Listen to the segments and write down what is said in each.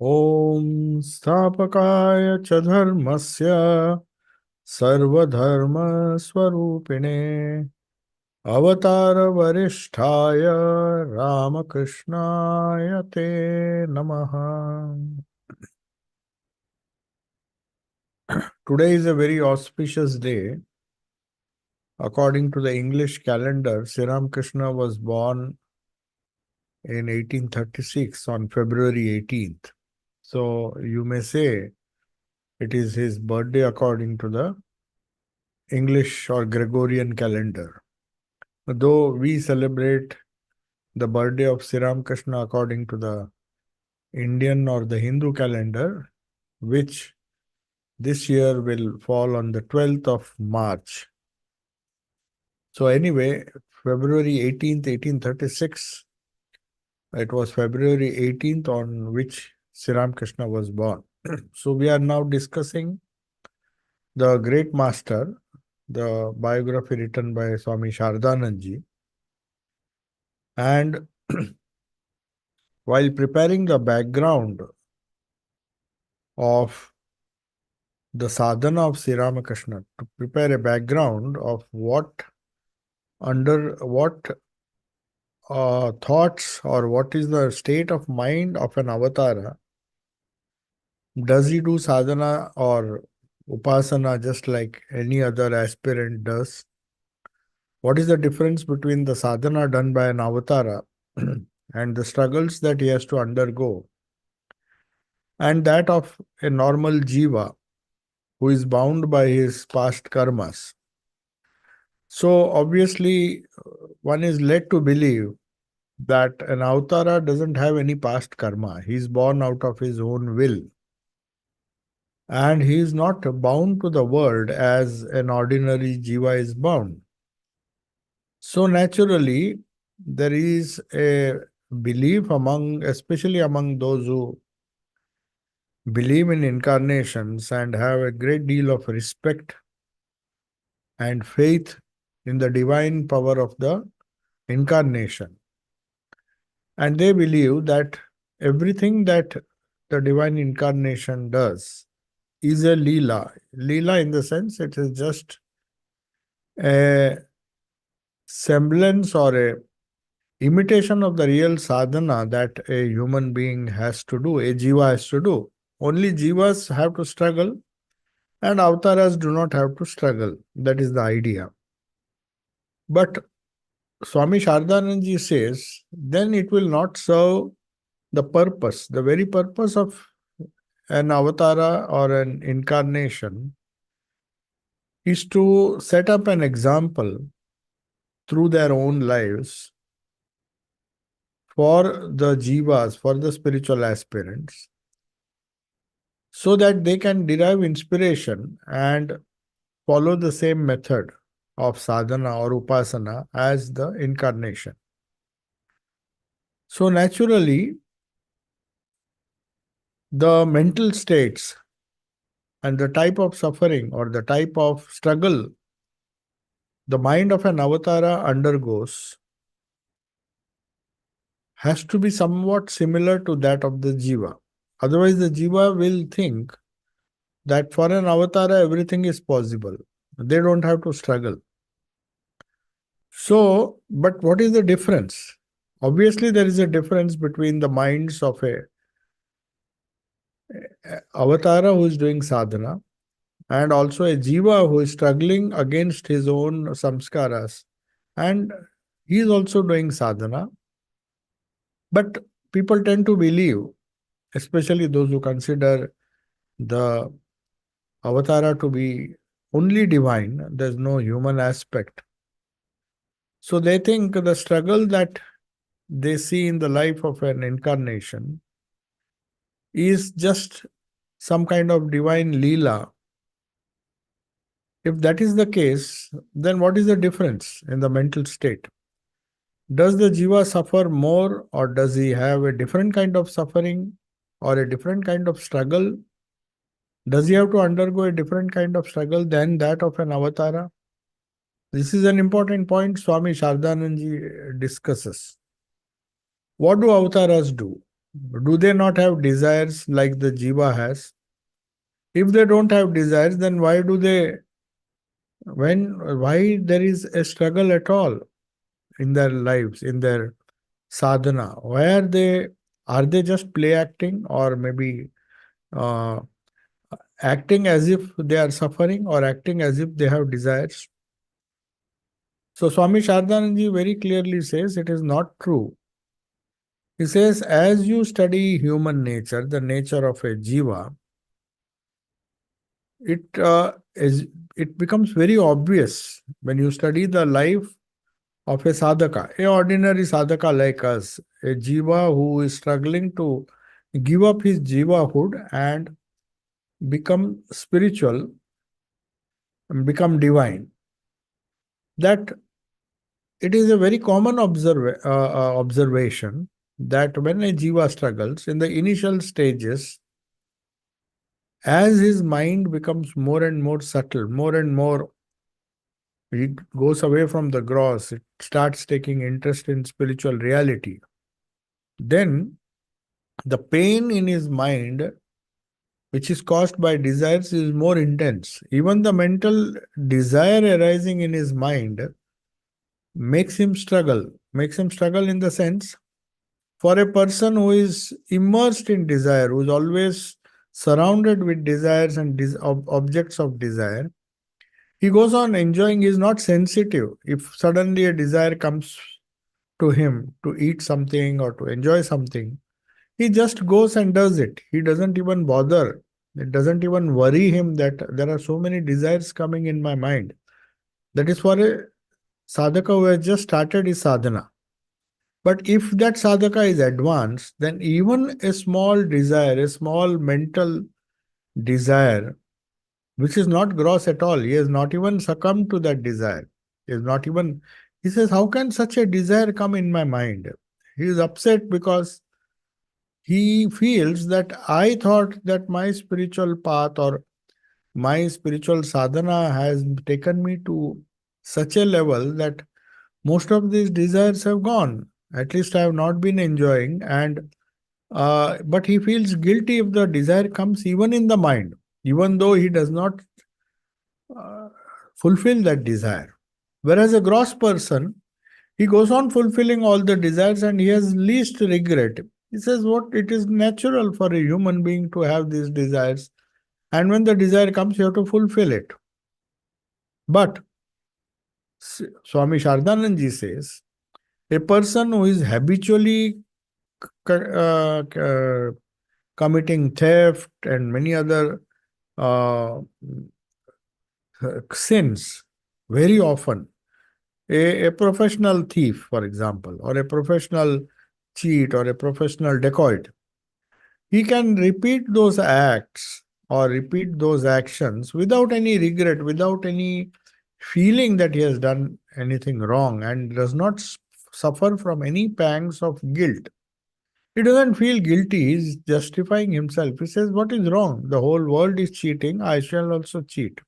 Om Stapakaya cha dharmasya sarvadharma swarupine avatara varisthaya Ramakrishnaya te namaha. Today is a very auspicious day. According to the English calendar, Sri Ramakrishna was born in 1836 on February 18th. So you may say it is his birthday according to the English or Gregorian calendar. Though we celebrate the birthday of Sri Ramakrishna according to the Indian or the Hindu calendar, which this year will fall on the 12th of March. So anyway, February 18th, 1836, it was February 18th on which Sri Ramakrishna was born. So we are now discussing the great master, the biography written by Swami Shardanandji. And while preparing the background of the sadhana of Sri Ramakrishna, to prepare a background of under what thoughts or what is the state of mind of an avatara, does he do sadhana or upasana just like any other aspirant does? What is the difference between the sadhana done by an avatara and the struggles that he has to undergo, and that of a normal jiva who is bound by his past karmas? So, obviously, one is led to believe that an avatara doesn't have any past karma. He is born out of his own will. And he is not bound to the world as an ordinary jiva is bound. So, naturally, there is a belief especially among those who believe in incarnations and have a great deal of respect and faith in the divine power of the incarnation. And they believe that everything that the divine incarnation does is a Leela. Leela in the sense it is just a semblance or a imitation of the real sadhana that a human being has to do, a jiva has to do. Only jivas have to struggle and avataras do not have to struggle. That is the idea. But Swami Shardanandji says, then it will not serve the purpose. The very purpose of an avatara or an incarnation is to set up an example through their own lives for the jivas, for the spiritual aspirants, so that they can derive inspiration and follow the same method of sadhana or upasana as the incarnation. So naturally, the mental states and the type of suffering or the type of struggle the mind of an avatara undergoes has to be somewhat similar to that of the jiva. Otherwise, the jiva will think that for an avatara, everything is possible. They don't have to struggle. So, but what is the difference? Obviously, there is a difference between the minds of a avatara who is doing sadhana and also a jiva who is struggling against his own samskaras. And he is also doing sadhana. But people tend to believe, especially those who consider the avatara to be only divine, there's no human aspect. So they think the struggle that they see in the life of an incarnation is just some kind of divine leela. If that is the case, then what is the difference in the mental state? Does the jiva suffer more, or does he have a different kind of suffering or a different kind of struggle? Does he have to undergo a different kind of struggle than that of an avatara? This is an important point Swami Shardanandji discusses. What do avatars do? Do they not have desires like the jiva has? If they don't have desires, then why do they, why there is a struggle at all in their lives, in their sadhana? Why are they just play acting, or maybe uh, acting as if they are suffering, or acting as if they have desires? So Swami Shardananji very clearly says it is not true. He says, as you study human nature, the nature of a jiva, it becomes very obvious when you study the life of a sadhaka, a ordinary sadhaka like us, a jiva who is struggling to give up his jivahood and become spiritual and become divine. That it is a very common observation that when a jiva struggles in the initial stages, as his mind becomes more and more subtle, more and more, it goes away from the gross, it starts taking interest in spiritual reality. Then the pain in his mind, which is caused by desires, is more intense. Even the mental desire arising in his mind makes him struggle in the sense, for a person who is immersed in desire, who is always surrounded with desires and objects of desire, he goes on enjoying, he is not sensitive. If suddenly a desire comes to him to eat something or to enjoy something, he just goes and does it. He doesn't even bother. It doesn't even worry him that there are so many desires coming in my mind. That is for a sadhaka who has just started his sadhana. But if that sadhaka is advanced, then even a small desire, a small mental desire, which is not gross at all, he has not even succumbed to that desire. He is not even, he says, how can such a desire come in my mind? He is upset because he feels that I thought that my spiritual path or my spiritual sadhana has taken me to such a level that most of these desires have gone. At least I have not been enjoying, and but he feels guilty if the desire comes even in the mind, even though he does not uh, fulfill that desire. Whereas a gross person, he goes on fulfilling all the desires and he has least regret. He says, what, it is natural for a human being to have these desires. And when the desire comes, you have to fulfill it. But Swami Shardananji says, a person who is habitually committing theft and many other uh, sins very often, a professional thief, for example, or a professional cheat or a professional dacoit, he can repeat those acts or repeat those actions without any regret, without any feeling that he has done anything wrong, and does not suffer from any pangs of guilt. He doesn't feel guilty, he's justifying himself. He says, what is wrong? The whole world is cheating, I shall also cheat.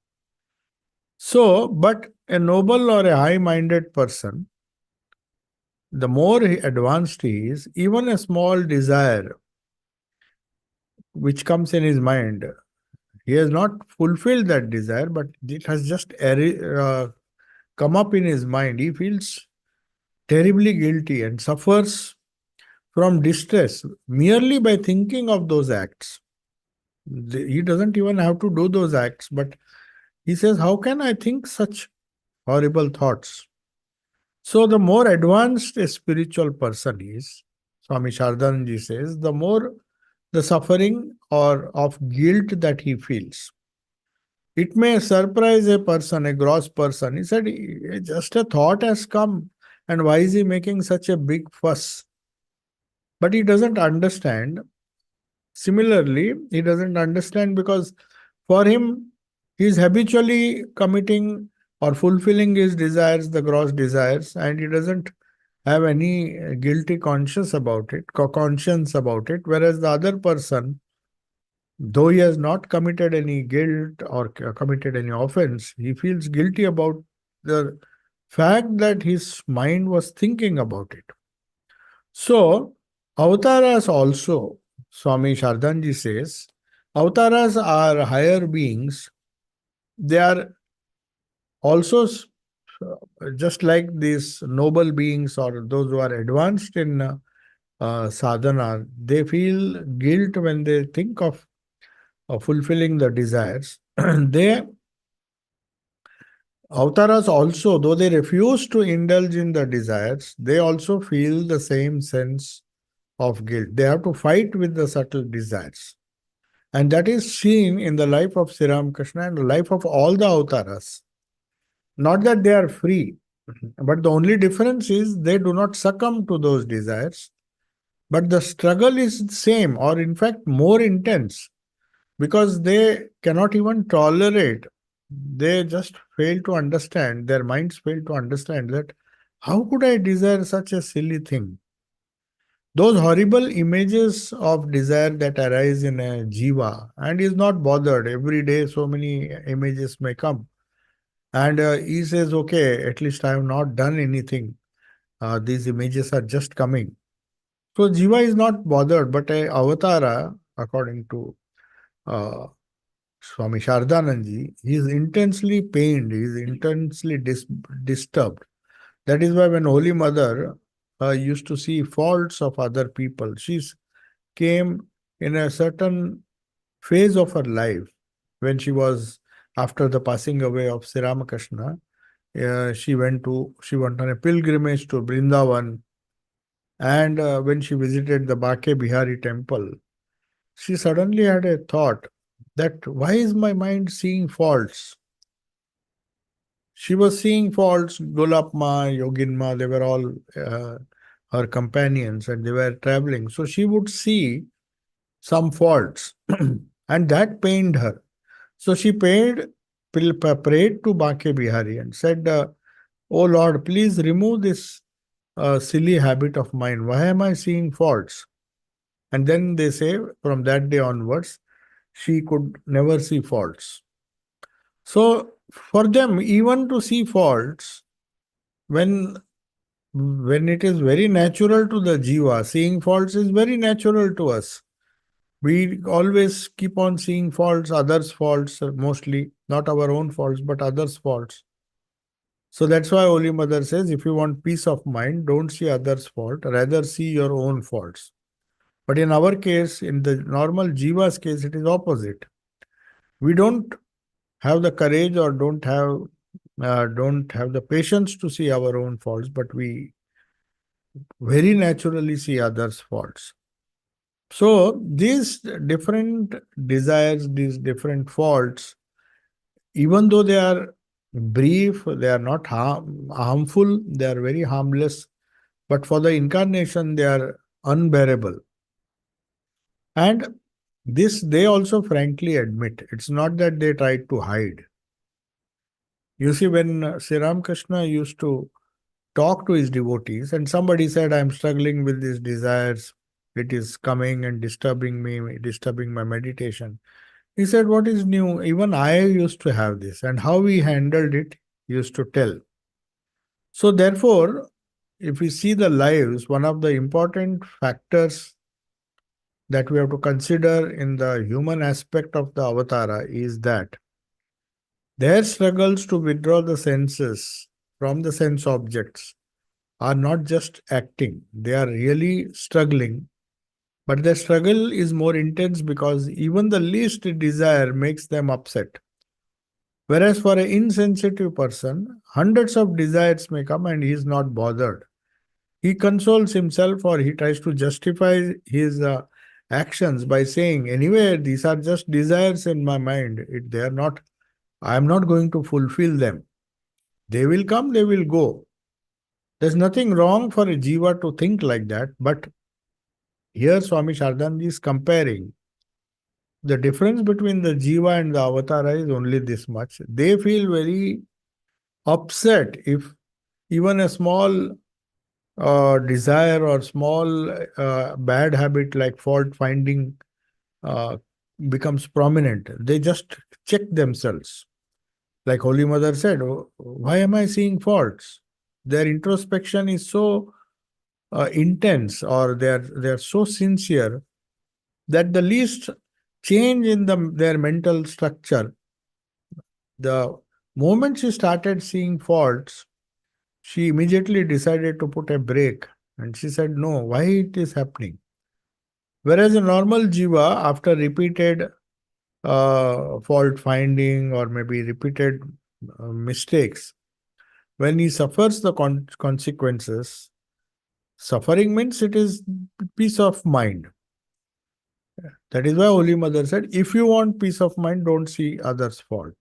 So, but a noble or a high minded person, the more advanced he is, even a small desire which comes in his mind, he has not fulfilled that desire, but it has just come up in his mind. He feels terribly guilty and suffers from distress merely by thinking of those acts. He doesn't even have to do those acts, but he says, how can I think such horrible thoughts? So, the more advanced a spiritual person is, Swami Shardanji says, the more the suffering or of guilt that he feels. It may surprise a person, a gross person. He said, just a thought has come, and why is he making such a big fuss? But he doesn't understand. Similarly, he doesn't understand because for him, he is habitually committing or fulfilling his desires, the gross desires, and he doesn't have any guilty conscience about it, conscience about it. Whereas the other person, though he has not committed any guilt or committed any offense, he feels guilty about the fact that his mind was thinking about it. So, Avatars also, Swami Shardanji says, avatars are higher beings. They are also just like these noble beings or those who are advanced in sadhana, they feel guilt when they think of fulfilling the desires. They avatars also, though they refuse to indulge in the desires, they also feel the same sense of guilt. They have to fight with the subtle desires. And that is seen in the life of Sri Ramakrishna and the life of all the avatars. Not that they are free, but the only difference is they do not succumb to those desires. But the struggle is same, or in fact more intense, because they cannot even tolerate. They just fail to understand, their minds fail to understand that how could I desire such a silly thing? Those horrible images of desire that arise in a jiva and is not bothered. Every day, so many images may come. And he says, okay, at least I have not done anything. These images are just coming. So jiva is not bothered, but a avatara, according to uh, Swami Shardananji, he is intensely pained, he is intensely disturbed. That is why when Holy Mother used to see faults of other people, she came in a certain phase of her life when she was after the passing away of Sri Ramakrishna. She went on a pilgrimage to Brindavan, and when she visited the Bake Bihari temple, she suddenly had a thought that why is my mind seeing faults? She was seeing faults. Golapma, Yoginma, they were all her companions and they were traveling. So she would see some faults and that pained her. So she prayed to Bake Bihari and said, Oh Lord, please remove this silly habit of mine. Why am I seeing faults? And then they say from that day onwards, she could never see faults. So for them, even to see faults, when it is very natural to the jiva, seeing faults is very natural to us. We always keep on seeing faults, others' faults, mostly not our own faults, but others' faults. So that's why Holy Mother says, if you want peace of mind, don't see others' fault, rather see your own faults. But in our case, in the normal jiva's case, it is opposite. We don't have the courage or don't have the patience to see our own faults, but we very naturally see others' faults. So these different desires, these different faults, even though they are brief, they are not harmful, they are very harmless, but for the incarnation, they are unbearable. And this they also frankly admit. It's not that they tried to hide. You see, when Sri Ramakrishna used to talk to his devotees, and somebody said, I'm struggling with these desires, it is coming and disturbing me, disturbing my meditation. He said, what is new? Even I used to have this, and how we handled it, he used to tell. So, therefore, if we see the lives, one of the important factors that we have to consider in the human aspect of the avatara is that their struggles to withdraw the senses from the sense objects are not just acting, they are really struggling. But their struggle is more intense because even the least desire makes them upset. Whereas for an insensitive person, hundreds of desires may come and he is not bothered. He consoles himself or he tries to justify his actions by saying, anyway, these are just desires in my mind. They are not, I am not going to fulfill them. They will come, they will go. There's nothing wrong for a jiva to think like that, but here Swami Shardanji is comparing. The difference between the jiva and the avatara is only this much. They feel very upset if even a small desire or small bad habit like fault finding uh, becomes prominent. They just check themselves. Like Holy Mother said, "Oh, why am I seeing faults? Their introspection is so intense, or they are so sincere that the least change in their mental structure, the moment she started seeing faults, she immediately decided to put a break, and she said, no, why it is happening? Whereas a normal jiva, after repeated fault finding or maybe repeated mistakes, when he suffers the consequences, suffering means it is peace of mind. That is why Holy Mother said, if you want peace of mind, don't see others' fault.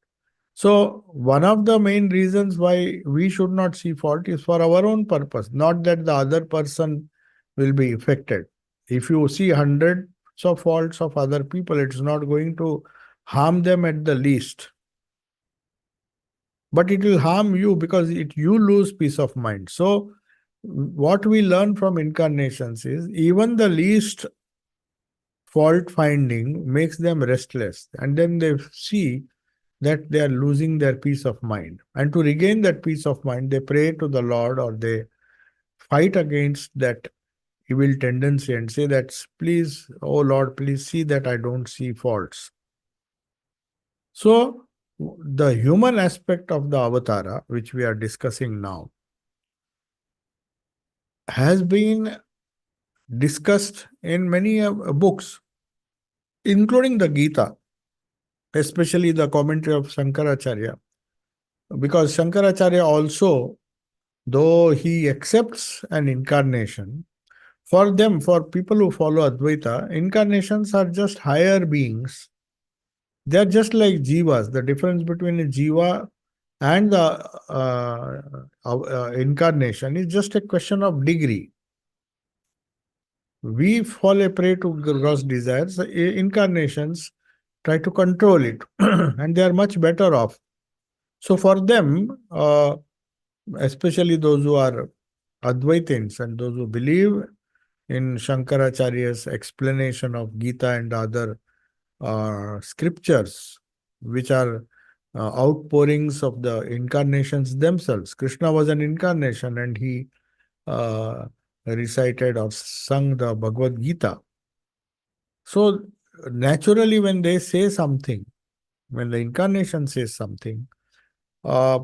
So, one of the main reasons why we should not see fault is for our own purpose, not that the other person will be affected. If you see hundreds of faults of other people, it's not going to harm them at the least. But it will harm you because you lose peace of mind. So, what we learn from incarnations is even the least fault finding makes them restless. And then they see that they are losing their peace of mind. And to regain that peace of mind, they pray to the Lord or they fight against that evil tendency and say that, please, oh Lord, please see that I don't see faults. So, the human aspect of the avatara, which we are discussing now, has been discussed in many books, including the Gita, especially the commentary of Shankaracharya. Because Shankaracharya also, though he accepts an incarnation, for them, for people who follow Advaita, incarnations are just higher beings. They are just like jivas. The difference between a jiva and the incarnation is just a question of degree. We fall a prey to gross desires. Incarnations try to control it, and they are much better off. So for them, especially those who are Advaitins and those who believe in Shankaracharya's explanation of Gita and other scriptures, which are outpourings of the incarnations themselves. Krishna was an incarnation and he uh, recited or sung the Bhagavad Gita. So, naturally, when they say something, when the incarnation says something, uh,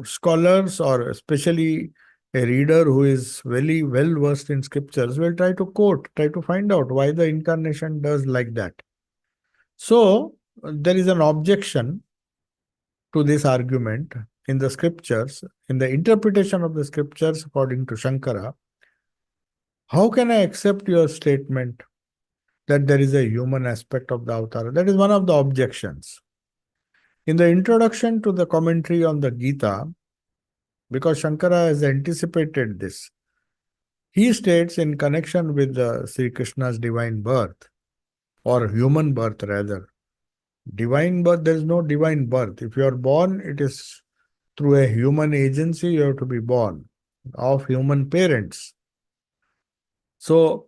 scholars or especially a reader who is very well versed in scriptures will try to quote, try to find out why the incarnation does like that. So, there is an objection to this argument in the scriptures, in the interpretation of the scriptures according to Shankara. How can I accept your statement that there is a human aspect of the avatar? That is one of the objections. In the introduction to the commentary on the Gita, because Shankara has anticipated this, he states in connection with the Sri Krishna's divine birth, or human birth rather. Divine birth, there is no divine birth. If you are born, it is through a human agency, you have to be born of human parents. So,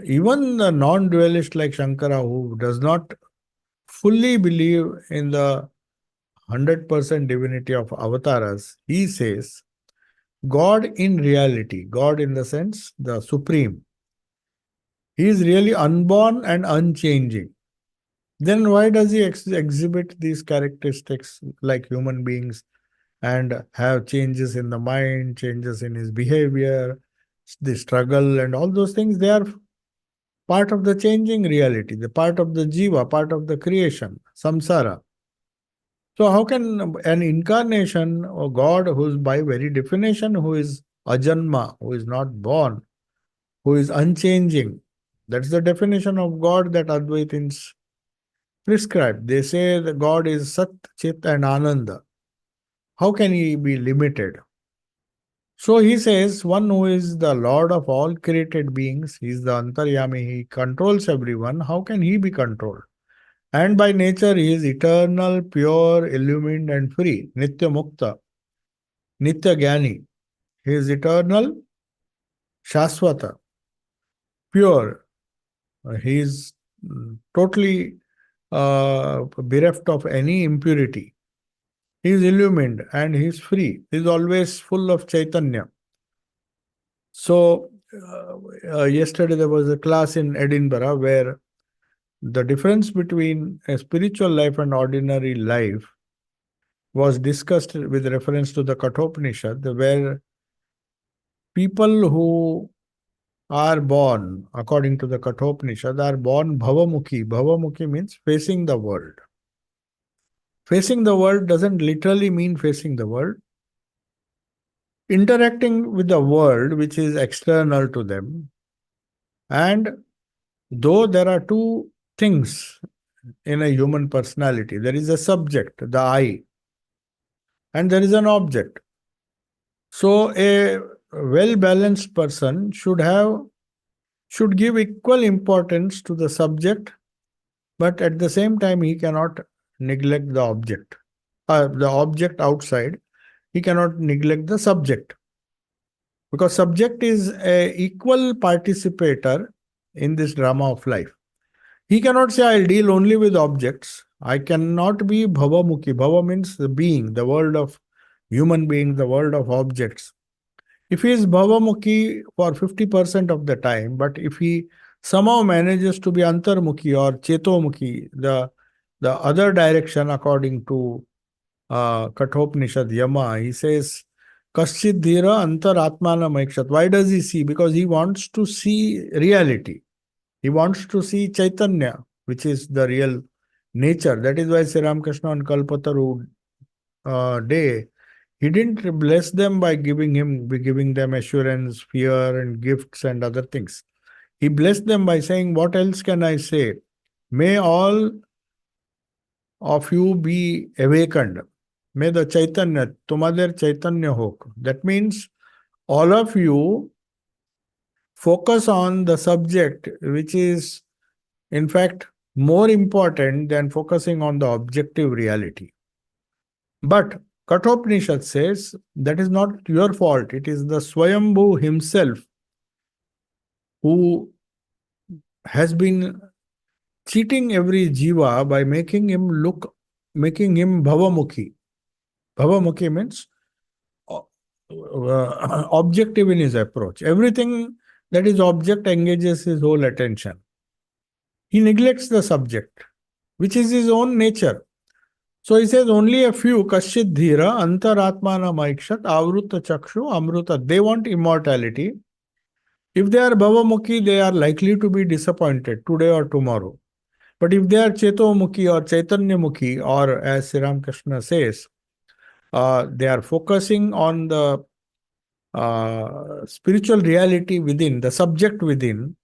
even the non dualist like Shankara, who does not fully believe in the 100% divinity of avatars, he says, God in reality, God in the sense, the supreme, he is really unborn and unchanging. Then why does he exhibit these characteristics like human beings and have changes in the mind, changes in his behavior, the struggle, and all those things? They are part of the changing reality, the part of the jiva, part of the creation, samsara. So how can an incarnation or God, who is by very definition, who is ajanma, who is not born, who is unchanging, that's the definition of God that Advaitins prescribe. They say that God is Sat, Chit and Ananda. How can he be limited? So he says, one who is the Lord of all created beings, he is the Antaryami, he controls everyone. How can he be controlled? And by nature, he is eternal, pure, illumined, and free. Nitya Mukta, Nitya Gyani. He is eternal, Shaswata, pure. He is totally bereft of any impurity. He is illumined and he is free. He is always full of Chaitanya. So, Yesterday there was a class in Edinburgh where the difference between a spiritual life and ordinary life was discussed with reference to the Kathopanishad, where people who are born, according to the Kathopanishad, are born bhavamukhi. Bhavamukhi means facing the world. Facing the world doesn't literally mean facing the world. Interacting with the world, which is external to them, and though there are two things in a human personality, there is a subject, the I, and there is an object. So a well-balanced person should give equal importance to the subject, but at the same time he cannot neglect the object. The object outside, he cannot neglect the subject, because subject is a equal participator in this drama of life. He cannot say, I'll deal only with objects. I cannot be bhavamukhi. Bhava means the being, the world of human beings, the world of objects. If he is bhavamukhi for 50% of the time, but if he somehow manages to be antarmukhi or chetomukhi, the other direction according to Kathopanishad Yama, he says, Kaschid dhira antaratmana maikshat. Why does he see? Because he wants to see reality. He wants to see Chaitanya, which is the real nature. That is why Sri Ramakrishna on Kalpataru day, he didn't bless them by giving them assurance, fear, and gifts and other things. He blessed them by saying, what else can I say? May all of you be awakened. May the Chaitanya, Tumader Chaitanya hok. That means all of you focus on the subject, which is in fact more important than focusing on the objective reality. But Kathopanishad says that is not your fault. It is the Swayambhu himself who has been cheating every jiva by making him bhavamukhi. Bhavamukhi means objective in his approach. Everything that is object engages his whole attention. He neglects the subject, which is his own nature. So he says only a few, Kashchit Dhira, Antaratmana Maikshat, Avruta Chakshu, Amruta, they want immortality. If they are Bhavamukhi, they are likely to be disappointed today or tomorrow. But if they are Chetomukhi or Chaitanyamukhi, or as Sri Ramakrishna says, they are focusing on the spiritual reality within, the subject within,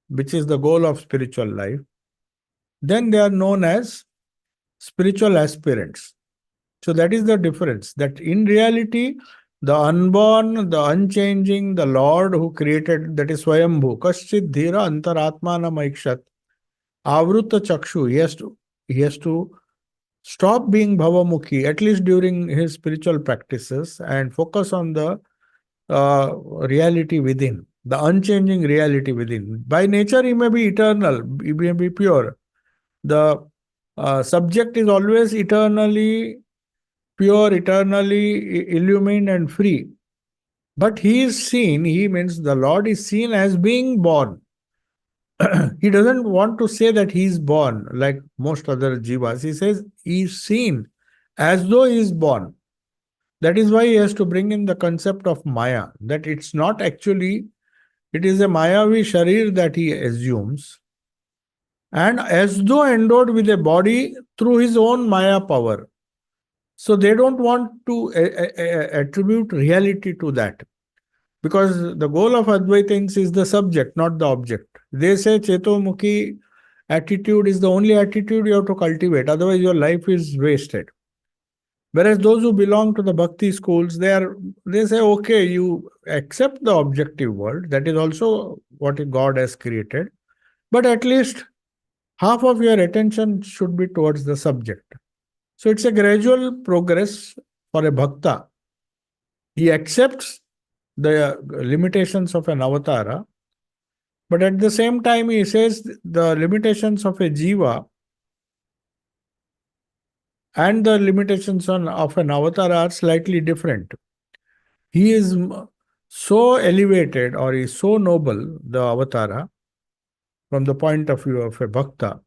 which is the goal of spiritual life, then they are known as spiritual aspirants. So that is the difference, that in reality, the unborn, the unchanging, the Lord who created, that is Swayambhu, Kaschit Dhira Antaratmana Maikshat, Avruta Chakshu, he has to stop being Bhavamukhi, at least during his spiritual practices, and focus on the reality within, the unchanging reality within. By nature, he may be eternal, he may be pure. The subject is always eternally pure, eternally illumined and free. But he is seen, he means the Lord is seen as being born. He doesn't want to say that he is born like most other jivas. He says he is seen as though he is born. That is why he has to bring in the concept of Maya, that it's not actually, it is a Mayavi Sharir that he assumes, and as though endowed with a body through his own Maya power. So they don't want to attribute reality to that, because the goal of Advaitins is the subject, not the object. They say Chetomukhi attitude is the only attitude you have to cultivate, otherwise your life is wasted. Whereas those who belong to the Bhakti schools, they say, okay, you accept the objective world, that is also what God has created, but at least half of your attention should be towards the subject. So it's a gradual progress for a bhakta. He accepts the limitations of an avatara, but at the same time he says the limitations of a jiva and the limitations of an avatar are slightly different. He is so elevated or is so noble, the avatara, from the point of view of a bhakta,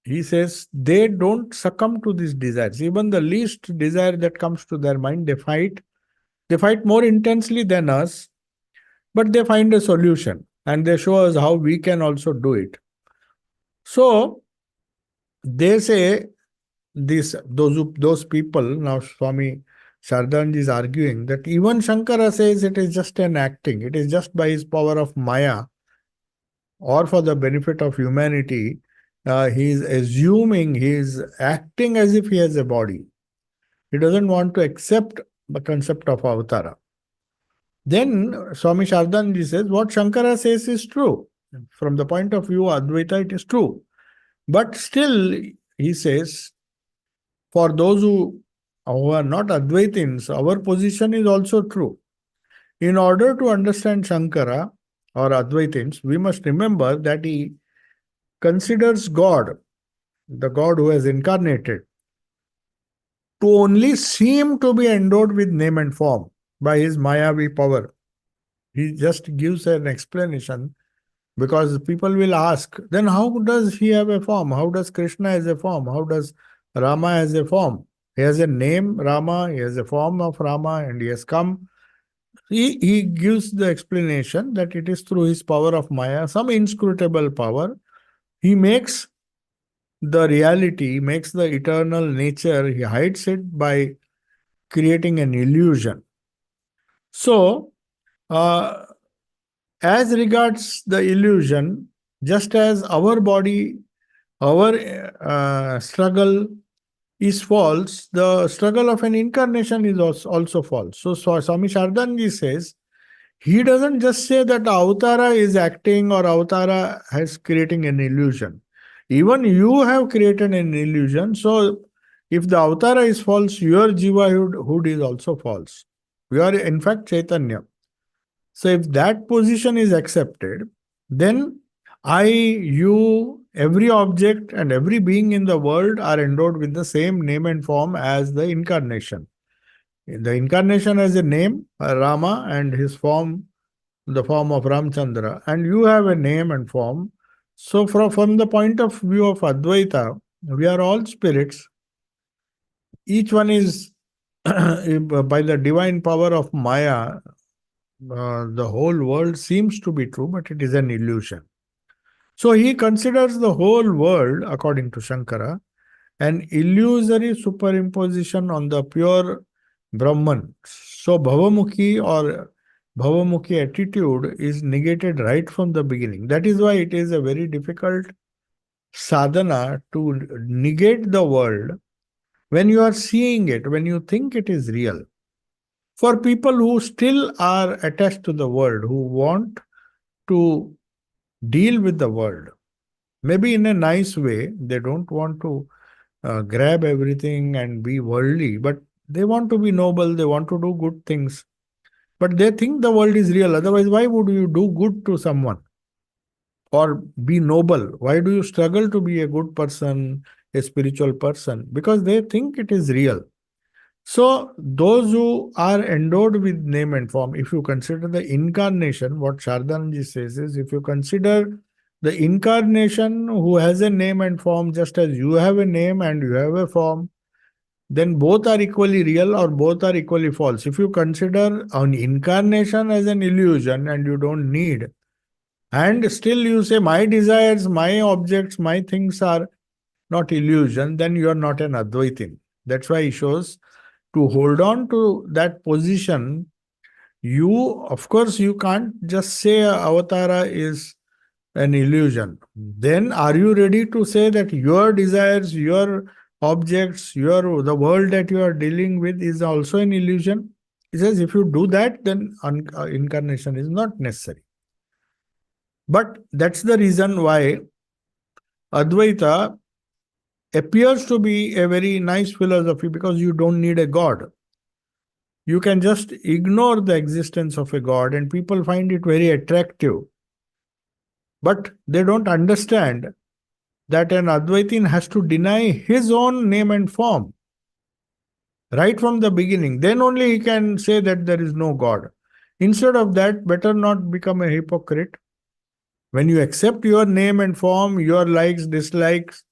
he says they don't succumb to these desires. Even the least desire that comes to their mind, they fight. They fight more intensely than us, but they find a solution and they show us how we can also do it. So they say this those people, now Swami Shardanji is arguing that even Shankara says it is just an acting, it is just by his power of Maya or for the benefit of humanity. He is assuming, he is acting as if he has a body. He doesn't want to accept the concept of avatara. Then Swami Shardanji says what Shankara says is true. From the point of view of Advaita, it is true. But still, he says, for those who are not Advaitins, our position is also true. In order to understand Shankara or Advaitins, we must remember that he considers God, the God who has incarnated, to only seem to be endowed with name and form by his Mayavi power. He just gives an explanation because people will ask, then how does he have a form? How does Krishna has a form? How does Rama has a form? He has a name, Rama, he has a form of Rama, and he has come. He gives the explanation that it is through his power of Maya, some inscrutable power. He makes the reality, makes the eternal nature, he hides it by creating an illusion. So, uh, as regards the illusion, just as our body, our struggle is false, the struggle of an incarnation is also false. So Swami Shardanji says, he doesn't just say that avatara is acting or avatara has creating an illusion. Even you have created an illusion. So if the avatara is false, your jivahood is also false. You are in fact Chaitanya. So if that position is accepted, then I, you, every object and every being in the world are endowed with the same name and form as the incarnation. The incarnation has a name, Rama, and his form, the form of Ramchandra, and you have a name and form. So from the point of view of Advaita, we are all spirits. Each one is by the divine power of Maya, the whole world seems to be true, but it is an illusion. So he considers the whole world, according to Shankara, an illusory superimposition on the pure Brahman. So Bhavamukhi attitude is negated right from the beginning. That is why it is a very difficult sadhana to negate the world when you are seeing it, when you think it is real. For people who still are attached to the world, who want to deal with the world, maybe in a nice way, they don't want to grab everything and be worldly, but they want to be noble, they want to do good things. But they think the world is real. Otherwise, why would you do good to someone or be noble? Why do you struggle to be a good person, a spiritual person? Because they think it is real. So, those who are endowed with name and form, if you consider the incarnation, what Shardanji says is, if you consider the incarnation who has a name and form, just as you have a name and you have a form, then both are equally real or both are equally false. If you consider an incarnation as an illusion and you don't need, and still you say, my desires, my objects, my things are not illusion, then you are not an Advaitin. That's why he shows to hold on to that position. You, of course, you can't just say avatara is an illusion. Then are you ready to say that your desires, your objects, the world that you are dealing with is also an illusion? He says if you do that, then incarnation is not necessary. But that's the reason why Advaita appears to be a very nice philosophy, because you don't need a god. You can just ignore the existence of a god and people find it very attractive. But they don't understand that an Advaitin has to deny his own name and form right from the beginning. Then only he can say that there is no God. Instead of that, better not become a hypocrite. When you accept your name and form, your likes, dislikes,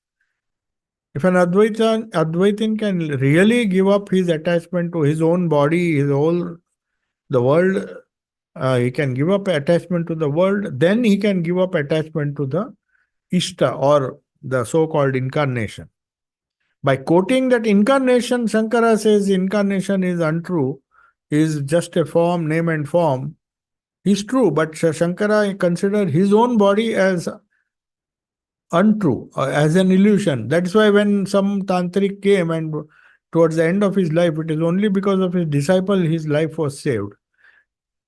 if an Advaitin can really give up his attachment to his own body, his whole, the world, he can give up attachment to the world, then he can give up attachment to the Ishta or the so-called incarnation. By quoting that incarnation, Shankara says incarnation is untrue, is just a form, name and form. Is true, but Shankara considered his own body as untrue, as an illusion. That's why when some tantric came and towards the end of his life, it is only because of his disciple his life was saved.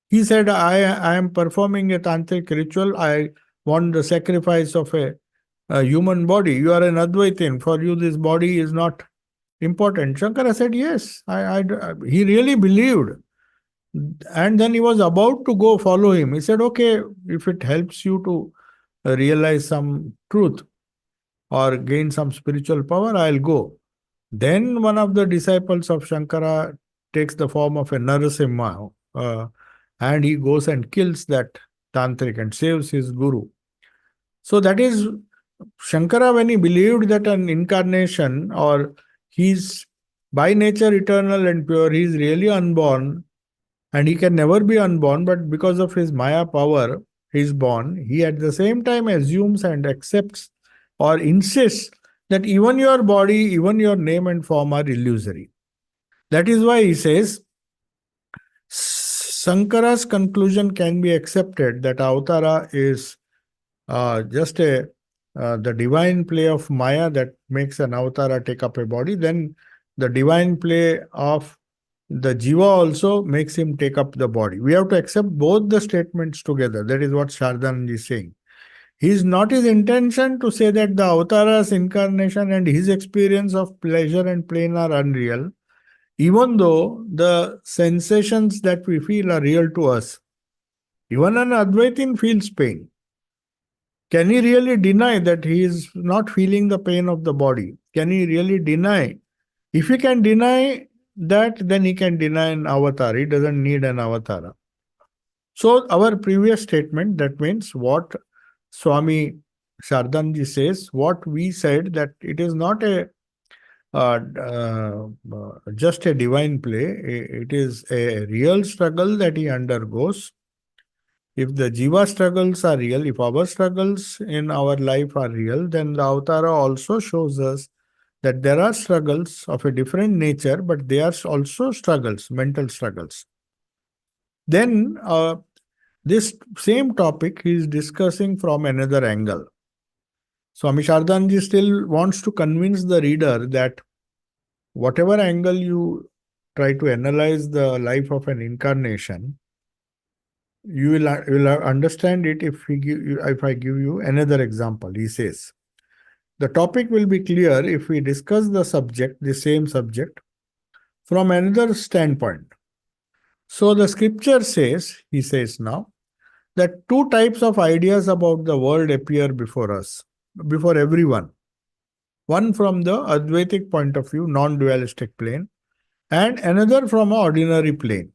He said, I am performing a tantric ritual. I want the sacrifice of a human body. You are an Advaitin. For you, this body is not important. Shankara said, yes, he really believed. And then he was about to go follow him. He said, okay, if it helps you to realize some truth or gain some spiritual power, I'll go. Then one of the disciples of Shankara takes the form of a Narasimha, and he goes and kills that tantric and saves his guru. So that is Shankara, when he believed that an incarnation or he's by nature eternal and pure, he is really unborn and he can never be unborn, but because of his Maya power, he is born. He at the same time assumes and accepts or insists that even your body, even your name and form are illusory. That is why he says, Shankara's conclusion can be accepted that Avatara is just the divine play of Maya that makes an Avatara take up a body. Then the divine play of the Jiva also makes him take up the body. We have to accept both the statements together. That is what Shardanand is saying. He is not his intention to say that the Avatara's incarnation and his experience of pleasure and pain are unreal, even though the sensations that we feel are real to us. Even an Advaitin feels pain. Can he really deny that he is not feeling the pain of the body? Can he really deny? If he can deny that, then he can deny an avatar. He doesn't need an avatar. So our previous statement, that means what Swami Shardanji says, what we said, that it is not a just a divine play. It is a real struggle that he undergoes. If the Jiva struggles are real, if our struggles in our life are real, then the Avatara also shows us that there are struggles of a different nature, but they are also struggles, mental struggles. Then this same topic he is discussing from another angle. Swami Shardanji still wants to convince the reader that whatever angle you try to analyze the life of an incarnation, you will understand it if I give you another example. He says, the topic will be clear if we discuss the subject, the same subject, from another standpoint. So the scripture says, he says now, that two types of ideas about the world appear before us, before everyone. One from the Advaitic point of view, non-dualistic plane, and another from an ordinary plane.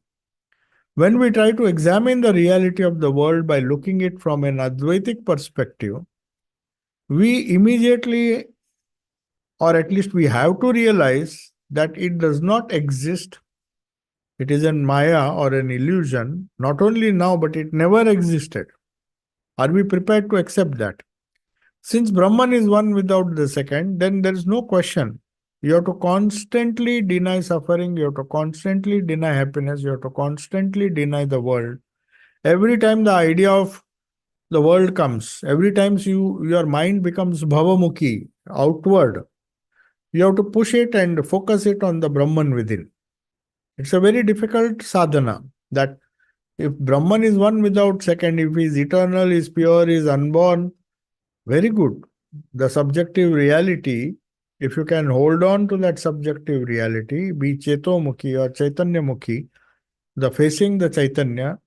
When we try to examine the reality of the world by looking at it from an Advaitic perspective, we immediately, or at least we have to realize that it does not exist. It is an Maya or an illusion, not only now, but it never existed. Are we prepared to accept that? Since Brahman is one without the second, then there is no question. You have to constantly deny suffering, you have to constantly deny happiness, you have to constantly deny the world. Every time the idea of the world comes, every time your mind becomes bhavamukhi, outward, you have to push it and focus it on the Brahman within. It's a very difficult sadhana, that if Brahman is one without second, if he is eternal, is pure, is unborn, very good. The subjective reality, if you can hold on to that subjective reality, be Chetomukhi or Chaitanya Mukhi, the facing the Chaitanya,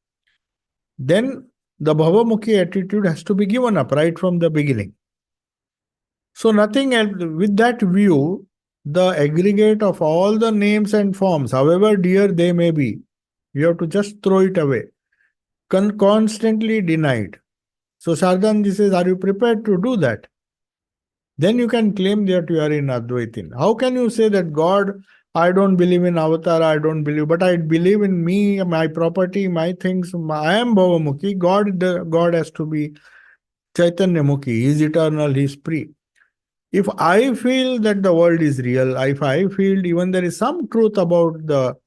then the Bhavamukhi attitude has to be given up right from the beginning. So nothing else, with that view, the aggregate of all the names and forms, however dear they may be, you have to just throw it away. constantly denied. So Sardhanji says, are you prepared to do that? Then you can claim that you are in Advaitin. How can you say that God, I don't believe in avatar, I don't believe, but I believe in me, my property, my things, I am Bhavamukhi. God has to be Chaitanyamukhi. He is eternal, he is free. If I feel that the world is real, if I feel even there is some truth about the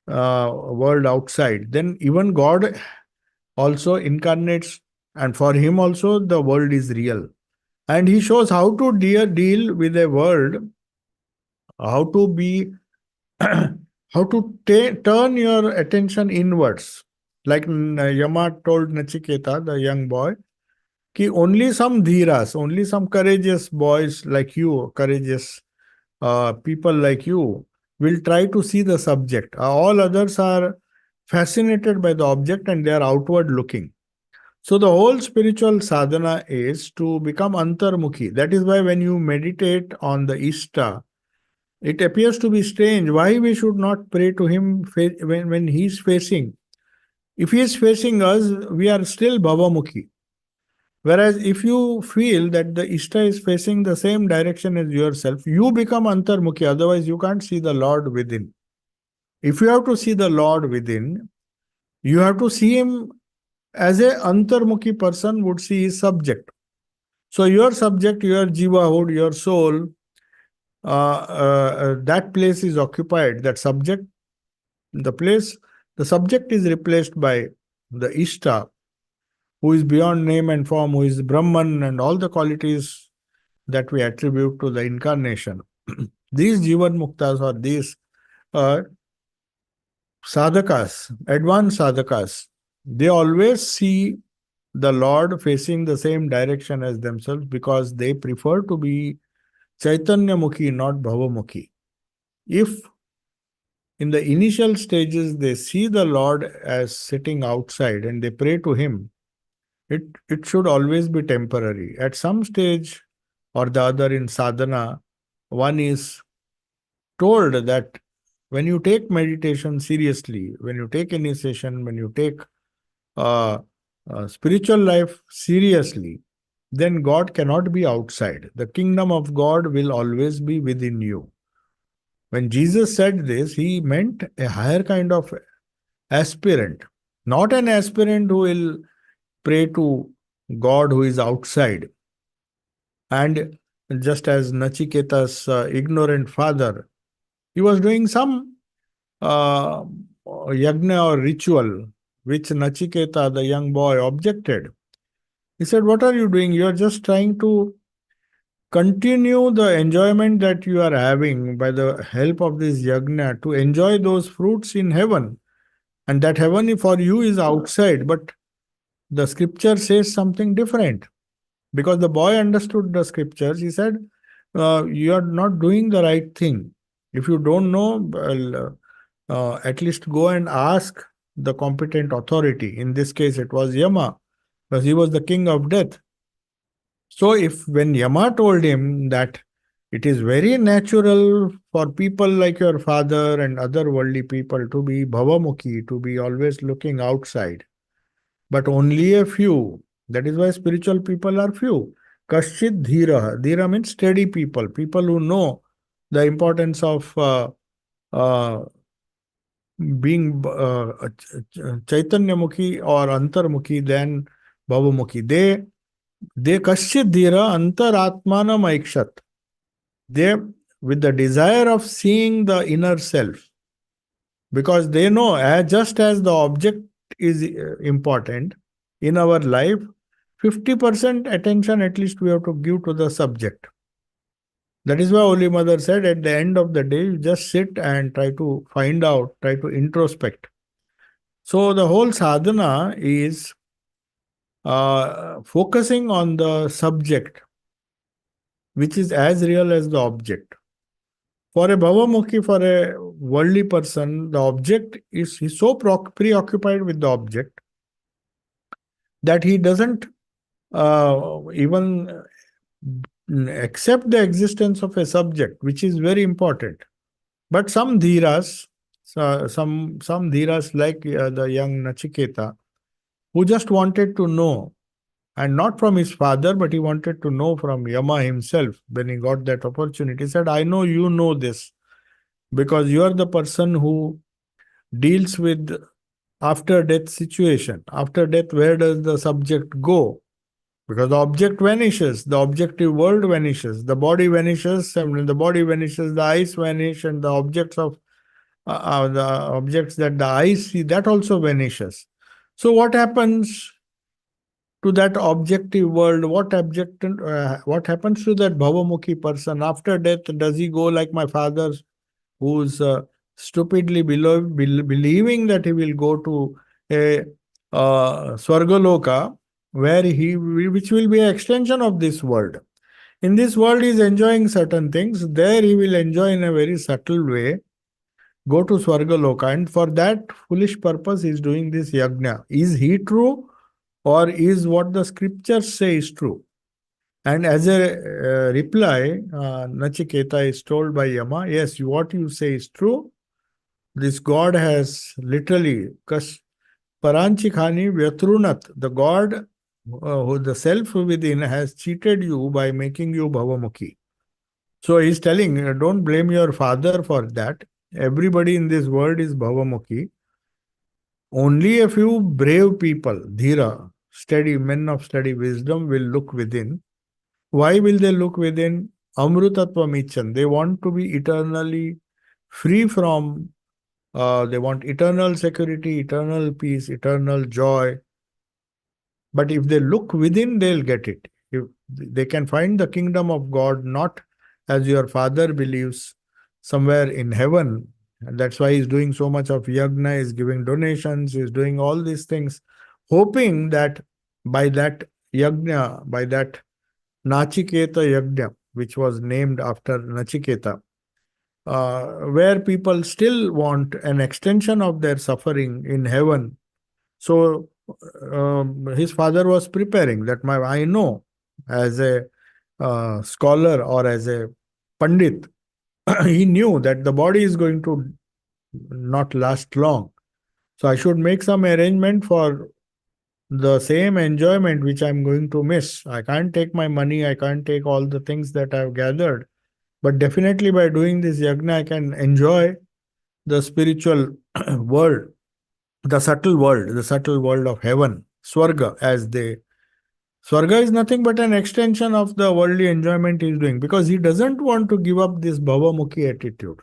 world outside, then even God also incarnates, and for him also the world is real. And he shows how to deal with a world, how to be, how to turn your attention inwards. Like Yama told Nachiketa, the young boy, कि only some dhiras, only some courageous boys like you, courageous people like you will try to see the subject. All others are fascinated by the object and they are outward looking. So the whole spiritual sadhana is to become antarmukhi. That is why when you meditate on the Ishta, it appears to be strange why we should not pray to him when he is facing. If he is facing us, we are still bhavamukhi. Whereas if you feel that the Ishta is facing the same direction as yourself, you become antarmukhi. Otherwise, you can't see the Lord within. If you have to see the Lord within, you have to see him as a antarmukhi person would see his subject. So your subject, your jivahood, your soul, that place is occupied. That subject, the place, the subject is replaced by the Ishta, who is beyond name and form, who is Brahman and all the qualities that we attribute to the incarnation. These Jivan Muktas or these uh, sadhakas, advanced sadhakas, they always see the Lord facing the same direction as themselves because they prefer to be Chaitanya Mukhi, not Bhavamukhi. If in the initial stages they see the Lord as sitting outside and they pray to Him, it should always be temporary. At some stage or the other in sadhana, one is told that when you take meditation seriously, when you take initiation, when you take uh, spiritual life seriously, then God cannot be outside. The kingdom of God will always be within you. When Jesus said this, he meant a higher kind of aspirant, not an aspirant who will pray to God who is outside. And just as Nachiketa's ignorant father, he was doing some uh, yagna or ritual, which Nachiketa, the young boy, objected. He said, what are you doing? You are just trying to continue the enjoyment that you are having by the help of this yagna to enjoy those fruits in heaven. And that heaven for you is outside, but the scripture says something different. Because the boy understood the scriptures, he said, you are not doing the right thing. If you don't know, well, at least go and ask the competent authority. In this case, it was Yama, because he was the king of death. So, if when Yama told him that it is very natural for people like your father and other worldly people to be bhavamukhi, to be always looking outside, but only a few. That is why spiritual people are few. Kashchit dhira. Dhira means steady people, people who know the importance of uh, being Chaitanyamukhi or Antarmukhi than Bhavamukhi. They Kashchit dhira antaratmanam aikshat. They, with the desire of seeing the inner self, because they know just as the object is important in our life, 50% attention at least we have to give to the subject. That is why Holy Mother said at the end of the day, you just sit and try to find out, try to introspect. So the whole sadhana is focusing on the subject, which is as real as the object. For a Bhavamukhi, for a worldly person, the object is he's so preoccupied with the object that he doesn't even accept the existence of a subject, which is very important. But some dhiras like the young Nachiketa, who just wanted to know, and not from his father, but he wanted to know from Yama himself. When he got that opportunity, he said, I know you know this because you are the person who deals with after death situation. After death, where does the subject go? Because the object vanishes, the objective world vanishes, the body vanishes, and when the body vanishes, the eyes vanish, and the objects that the eyes see, that also vanishes. So what happens to that objective world? What happens to that bhavamukhi person after death? Does he go like my father, who's stupidly believing that he will go to a Swargaloka, which will be an extension of this world. In this world, he is enjoying certain things. There, he will enjoy in a very subtle way. Go to Swargaloka, and for that foolish purpose, he is doing this yajna. Is he true, or is what the scriptures say is true? And as a reply, Nachiketa is told by Yama, yes, what you say is true. This God has literally, Paranchikhani Vyatrunat, the God, who the self within has cheated you by making you Bhavamukhi. So he's telling, don't blame your father for that. Everybody in this world is Bhavamukhi. Only a few brave people, Dhira, steady men of steady wisdom, will look within. Why will they look within? Amrutatvam Ichan. They want to be eternally free from, they want eternal security, eternal peace, eternal joy. But if they look within, they'll get it. If they can find the kingdom of God, not as your father believes, somewhere in heaven. And that's why he's doing so much of yajna, he's giving donations, he's doing all these things, hoping that by that yajna, by that Nachiketa Yajna, which was named after Nachiketa, where people still want an extension of their suffering in heaven. So his father was preparing that I know as a scholar or as a Pandit, he knew that the body is going to not last long. So I should make some arrangement for the same enjoyment which I'm going to miss. I can't take my money, I can't take all the things that I've gathered. But definitely by doing this yajna, I can enjoy the spiritual world, the subtle world of heaven, Swarga, as they. Swarga is nothing but an extension of the worldly enjoyment he's doing because he doesn't want to give up this bhavamukhi attitude.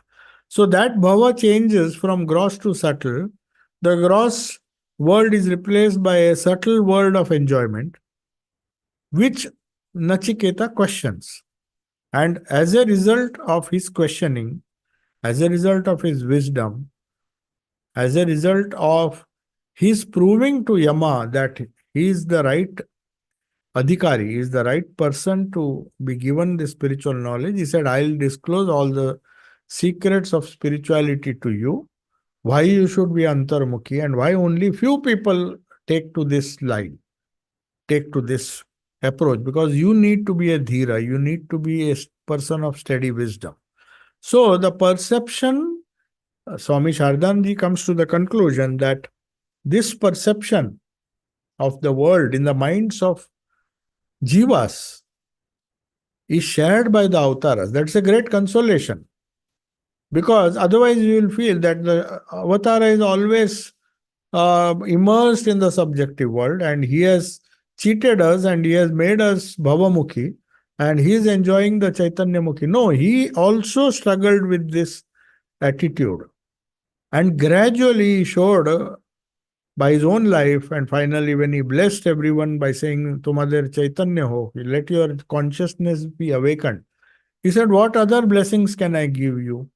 So that bhava changes from gross to subtle. The gross world is replaced by a subtle world of enjoyment, which Nachiketa questions. And as a result of his questioning, as a result of his wisdom, as a result of his proving to Yama that he is the right adhikari, he is the right person to be given the spiritual knowledge, he said, I'll disclose all the secrets of spirituality to you, why you should be antarmukhi and why only few people take to this line, take to this approach, because you need to be a dhira, you need to be a person of steady wisdom. So the perception, Swami Shardanji comes to the conclusion that this perception of the world in the minds of jivas is shared by the avatars. That's a great consolation. Because otherwise you will feel that the avatar is always immersed in the subjective world and he has cheated us and he has made us bhavamukhi and he is enjoying the Chaitanya Mukhi. No, he also struggled with this attitude. And gradually he showed by his own life, and finally when he blessed everyone by saying, Tumader Chaitanya ho, let your consciousness be awakened. He said, what other blessings can I give you?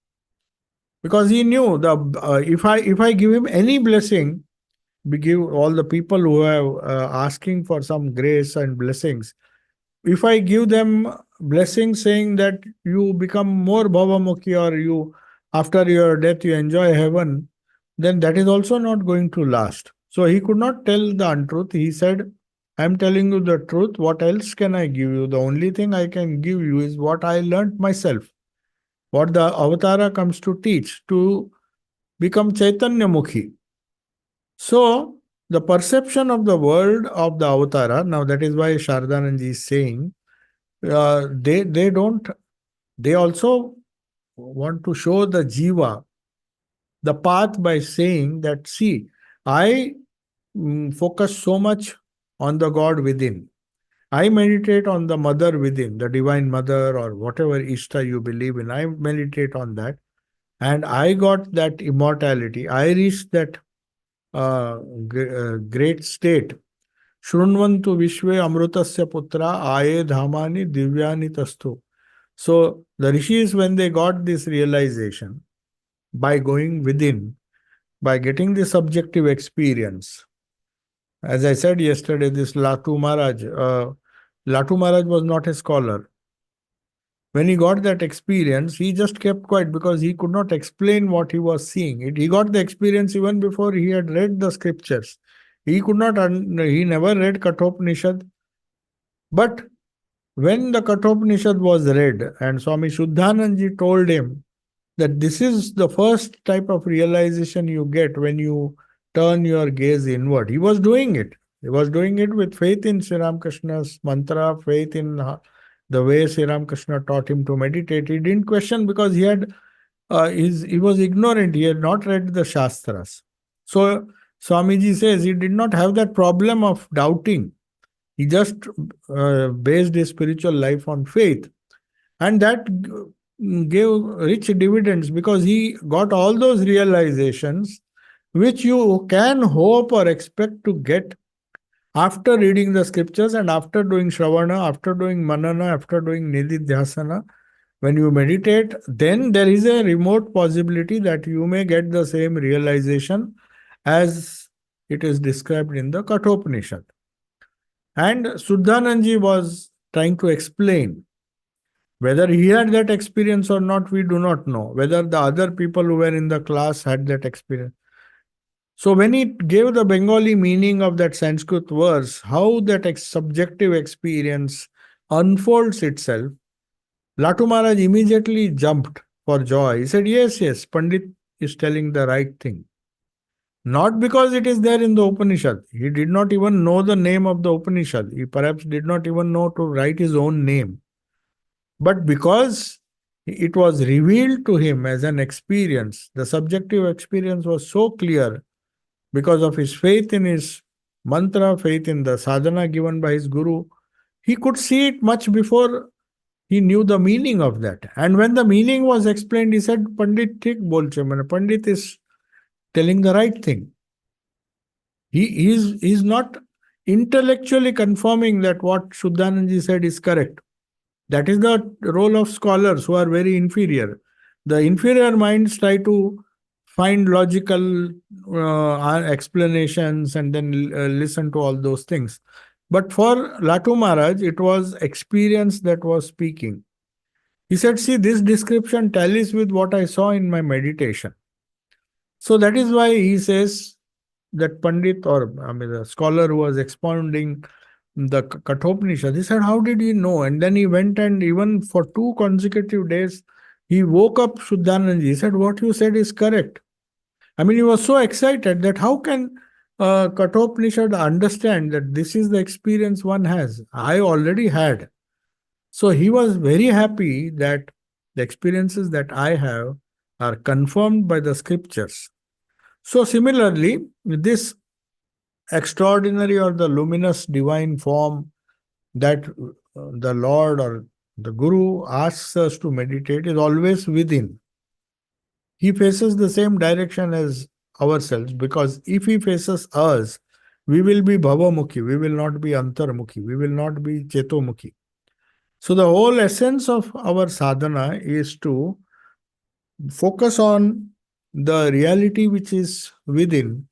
Because he knew if I give him any blessing, we give all the people who are asking for some grace and blessings. If I give them blessings saying that you become more bhavamukhi or you after your death you enjoy heaven, then that is also not going to last. So he could not tell the untruth. He said, I'm telling you the truth. What else can I give you? The only thing I can give you is what I learnt myself, what the avatara comes to teach, to become Chaitanya Mukhi. So the perception of the world of the avatara. Now that is why Shardananji is saying they don't. They also want to show the jiva the path by saying that, see, I focus so much on the God within. I meditate on the mother within, the divine mother or whatever Ishta you believe in. I meditate on that. And I got that immortality. I reached that great state. Shrunvantu Vishwe Amrutasya Putra Aye Dhamani Divyani Tastu. So the rishis, when they got this realization by going within, by getting the subjective experience, as I said yesterday, this Latu Maharaj was not a scholar. When he got that experience, he just kept quiet because he could not explain what he was seeing. He got the experience even before he had read the scriptures. He could not, he never read Kathopanishad. But when the Kathopanishad was read and Swami Shuddhanandji told him that this is the first type of realization you get when you turn your gaze inward, he was doing it. He was doing it with faith in Sri Ramakrishna's mantra, faith in the way Sri Ramakrishna taught him to meditate. He didn't question because he was ignorant. He had not read the Shastras. So Swamiji says he did not have that problem of doubting. He just based his spiritual life on faith. And that gave rich dividends because he got all those realizations which you can hope or expect to get after reading the scriptures and after doing Shravana, after doing Manana, after doing Nididhyasana. When you meditate, then there is a remote possibility that you may get the same realization as it is described in the Kathopanishad. And Suddhanandji was trying to explain. Whether he had that experience or not, we do not know. Whether the other people who were in the class had that experience. So when he gave the Bengali meaning of that Sanskrit verse, how that subjective experience unfolds itself, Latu Maharaj immediately jumped for joy. He said, yes, yes, Pandit is telling the right thing. Not because it is there in the Upanishad. He did not even know the name of the Upanishad. He perhaps did not even know to write his own name. But because it was revealed to him as an experience, the subjective experience was so clear because of his faith in his mantra, faith in the sadhana given by his guru. He could see it much before he knew the meaning of that. And when the meaning was explained, he said, Pandit thik bolche, Pandit is telling the right thing. He is not intellectually confirming that what Shuddhanandji said is correct. That is the role of scholars who are very inferior. The inferior minds try to find logical explanations and then listen to all those things. But for Latu Maharaj, it was experience that was speaking. He said, see, this description tallies with what I saw in my meditation. So that is why he says that Pandit, or the scholar who was expounding the Kathopanishad, he said, how did he know? And then he went and even for 2 consecutive days, he woke up Shuddhanandji. He said, what you said is correct. He was so excited that how can Kathopanishad understand that this is the experience one has? I already had. So he was very happy that the experiences that I have are confirmed by the scriptures. So similarly, this extraordinary or the luminous divine form that the Lord or the Guru asks us to meditate is always within. He faces the same direction as ourselves, because if he faces us, we will be Bhavamukhi, we will not be Antarmukhi, we will not be Chetomukhi. So the whole essence of our sadhana is to focus on the reality which is within,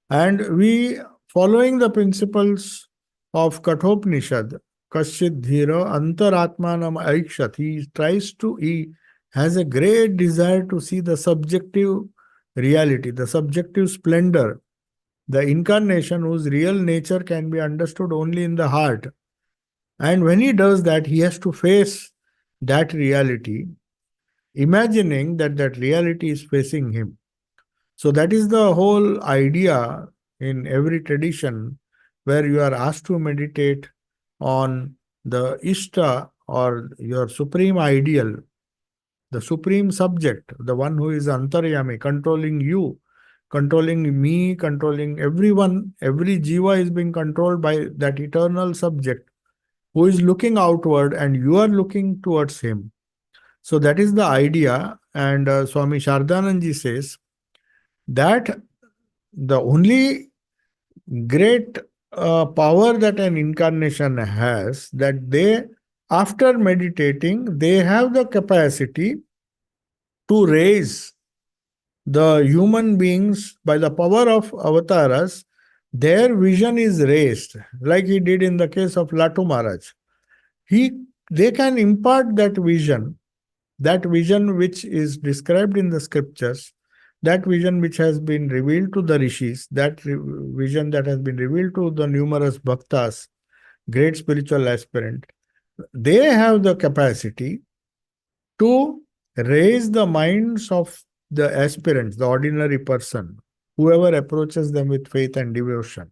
and we, following the principles of Kathopanishad, Kaschid Dhira Antaratmanam Aikshat, he has a great desire to see the subjective reality, the subjective splendor, the incarnation whose real nature can be understood only in the heart. And when he does that, he has to face that reality, imagining that that reality is facing him. So that is the whole idea in every tradition where you are asked to meditate on the Ishta or your supreme ideal, the supreme subject, the one who is Antaryami, controlling you, controlling me, controlling everyone. Every jiva is being controlled by that eternal subject who is looking outward and you are looking towards him. So that is the idea. And Swami Shardananji says that the only great power that an incarnation has, that they, after meditating, they have the capacity to raise the human beings by the power of avatars. Their vision is raised, like he did in the case of Latu Maharaj. He, they can impart that vision which is described in the scriptures, that vision which has been revealed to the rishis, that vision that has been revealed to the numerous bhaktas, great spiritual aspirant. They have the capacity to raise the minds of the aspirants, the ordinary person, whoever approaches them with faith and devotion.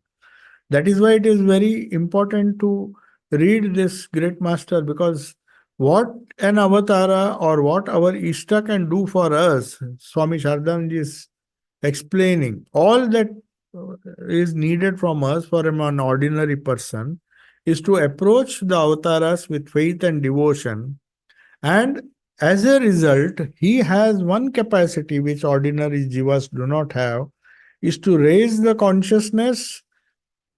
That is why it is very important to read this great master, because what an avatara or what our Ishta can do for us, Swami Shardanji is explaining. All that is needed from us for an ordinary person is to approach the avatars with faith and devotion. And as a result, he has one capacity which ordinary jivas do not have, is to raise the consciousness,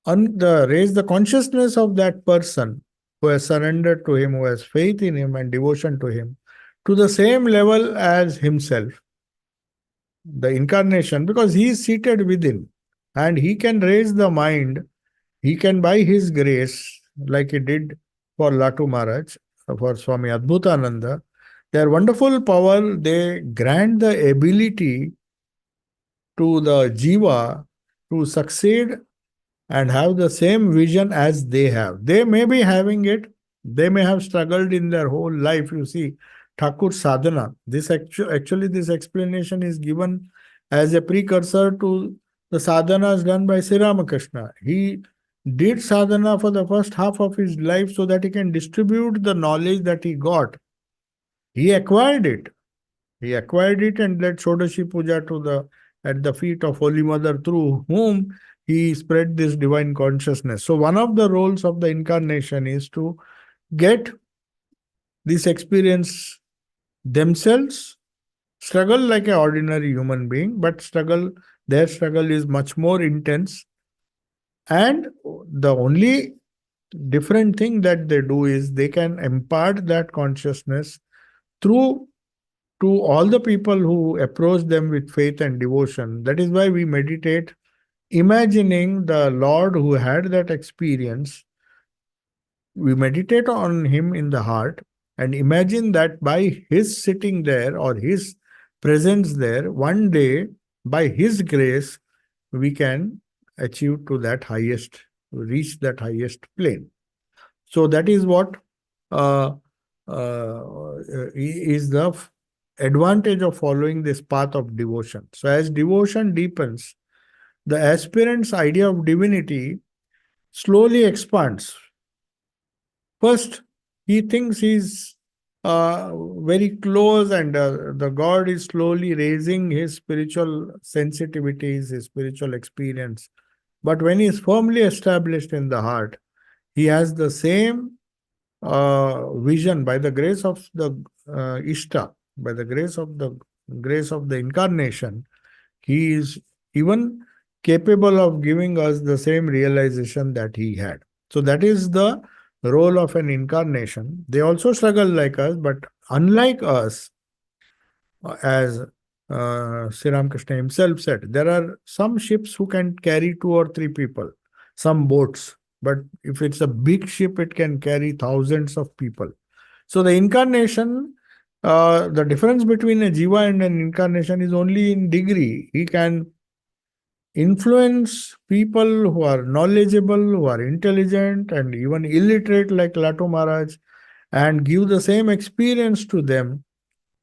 raise the consciousness of that person who has surrendered to him, who has faith in him and devotion to him, to the same level as himself, the incarnation, because he is seated within and he can raise the mind. He can, by his grace, like he did for Latu Maharaj, for Swami Adbhutananda, their wonderful power, they grant the ability to the jiva to succeed and have the same vision as they have. They may be having it, they may have struggled in their whole life. You see, Thakur sadhana, this actually, this explanation is given as a precursor to the sadhanas done by Sri Ramakrishna. He did sadhana for the first half of his life so that he can distribute the knowledge that he got. He acquired it. He acquired it and led Shodashi Puja to the at the feet of Holy Mother, through whom he spread this divine consciousness. So one of the roles of the incarnation is to get this experience themselves, struggle like an ordinary human being, but their struggle is much more intense. And the only different thing that they do is they can impart that consciousness through to all the people who approach them with faith and devotion. That is why we meditate, imagining the Lord who had that experience. We meditate on him in the heart and imagine that by his sitting there or his presence there, one day, by his grace, we can achieve to that highest, reach that highest plane. So that is what uh, is the advantage of following this path of devotion. So as devotion deepens, the aspirant's idea of divinity slowly expands. First, he thinks he's very close, and the God is slowly raising his spiritual sensitivities, his spiritual experience. But when he is firmly established in the heart, he has the same vision by the grace of the Ishta, by the grace of the incarnation. He is even capable of giving us the same realization that he had. So that is the role of an incarnation. They also struggle like us, but unlike us, as Sri Ramakrishna himself said, there are some ships who can carry 2 or 3 people, some boats, but if it's a big ship, it can carry thousands of people. So the incarnation, the difference between a jiva and an incarnation is only in degree. He can influence people who are knowledgeable, who are intelligent, and even illiterate like Latu Maharaj, and give the same experience to them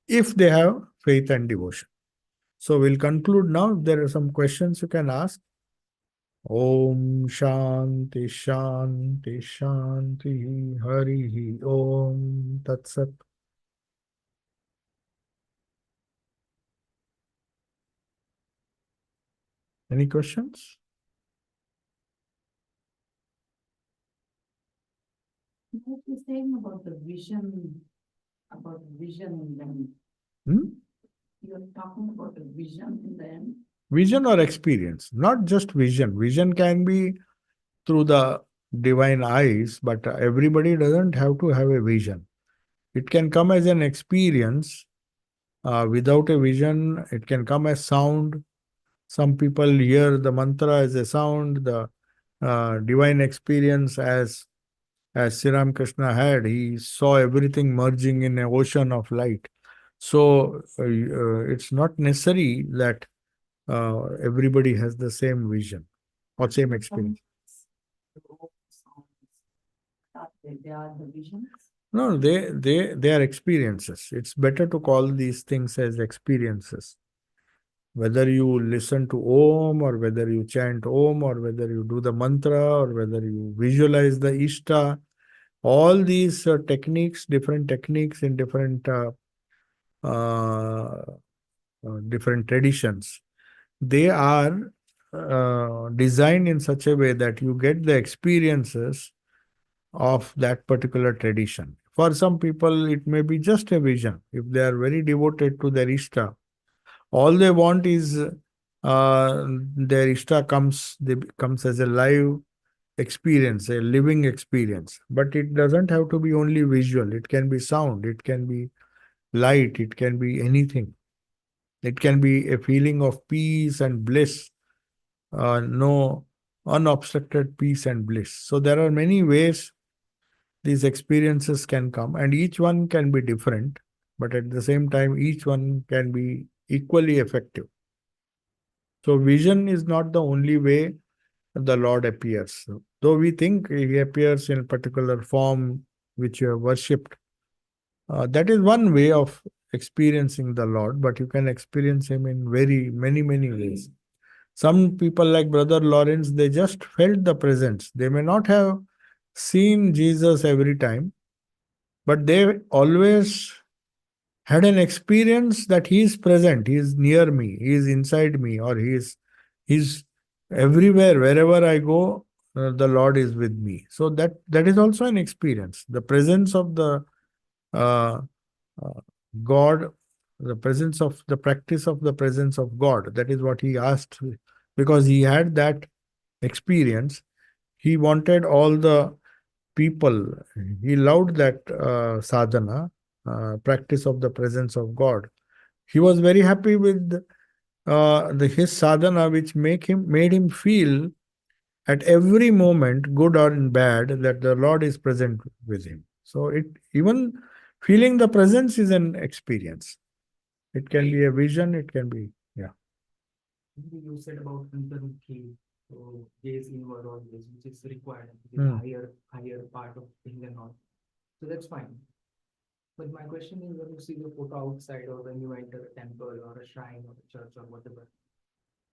if they have faith and devotion. So we'll conclude now. If there are some questions you can ask. Om Shanti Shanti Shanti Hari Om Tat Sat. Any questions? What you're saying about vision in them. Hmm? You're talking about a vision in them. Vision or experience, not just vision. Vision can be through the divine eyes, but everybody doesn't have to have a vision. It can come as an experience. Without a vision, it can come as sound. Some people hear the mantra as a sound, the divine experience as Sri Ramakrishna had. He saw everything merging in an ocean of light. So it's not necessary that everybody has the same vision or same experience. They are the visions. No, they are experiences. It's better to call these things as experiences. Whether you listen to Om or whether you chant Om or whether you do the mantra or whether you visualize the Ishta, all these different techniques in uh, different traditions, they are designed in such a way that you get the experiences of that particular tradition. For some people, it may be just a vision. If they are very devoted to their Ishta, all they want is their Ishta comes as a live experience, a living experience. But it doesn't have to be only visual. It can be sound, it can be light, it can be anything. It can be a feeling of peace and bliss, no unobstructed peace and bliss. So there are many ways these experiences can come, and each one can be different, but at the same time, each one can be equally effective. So vision is not the only way the Lord appears. Though we think he appears in a particular form which you have worshipped, that is one way of experiencing the Lord, but you can experience him in very many ways. Some people like Brother Lawrence, they just felt the presence. They may not have seen Jesus every time, but they always had an experience that he is present, he is near me, he is inside me, or he's everywhere. Wherever I go, the Lord is with me. So that is also an experience. The presence of the uh, uh, God, the presence of the practice of the presence of God. That is what he asked, because he had that experience. He wanted all the people, he loved that sadhana, practice of the presence of God. He was very happy with his sadhana, which made him feel at every moment, good or in bad, that the Lord is present with him. So it even feeling the presence is an experience. It can be a vision, it can be, yeah. You said about Antaramukhi, so gaze inward always, which is required, which is Hmm. higher part of thing and all. So that's fine. But my question is, when you see the photo outside or when you enter a temple or a shrine or a church or whatever,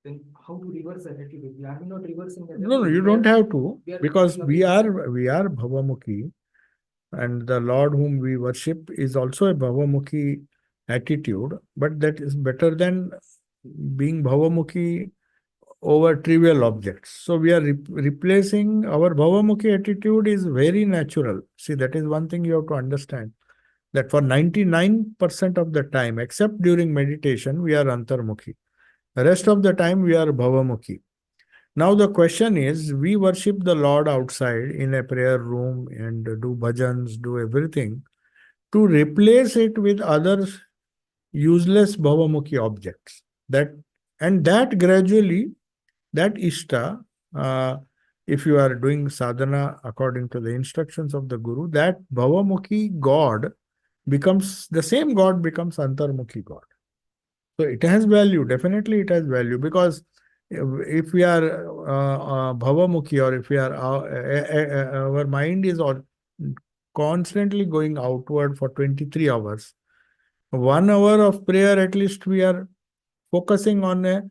then how to reverse that attitude? We are not reversing that No, no, attitude. you don't have to, We are because going we are Bhavamukhi, and the Lord whom we worship is also a Bhavamukhi attitude, but that is better than being Bhavamukhi over trivial objects. So we are replacing our Bhavamukhi attitude is very natural. See, that is one thing you have to understand, that for 99% of the time, except during meditation, we are Antarmukhi. The rest of the time, we are Bhavamukhi. Now, the question is, we worship the Lord outside in a prayer room and do bhajans, do everything to replace it with other useless Bhavamukhi objects. That gradually, that Ishta, uh, if you are doing sadhana according to the instructions of the Guru, that Bhavamukhi God becomes the same God becomes Antarmukhi God. So it has value. Definitely, it has value, because if we are Bhavamukhi, or if we are our mind is constantly going outward for 23 hours. 1 hour of prayer, at least we are focusing on a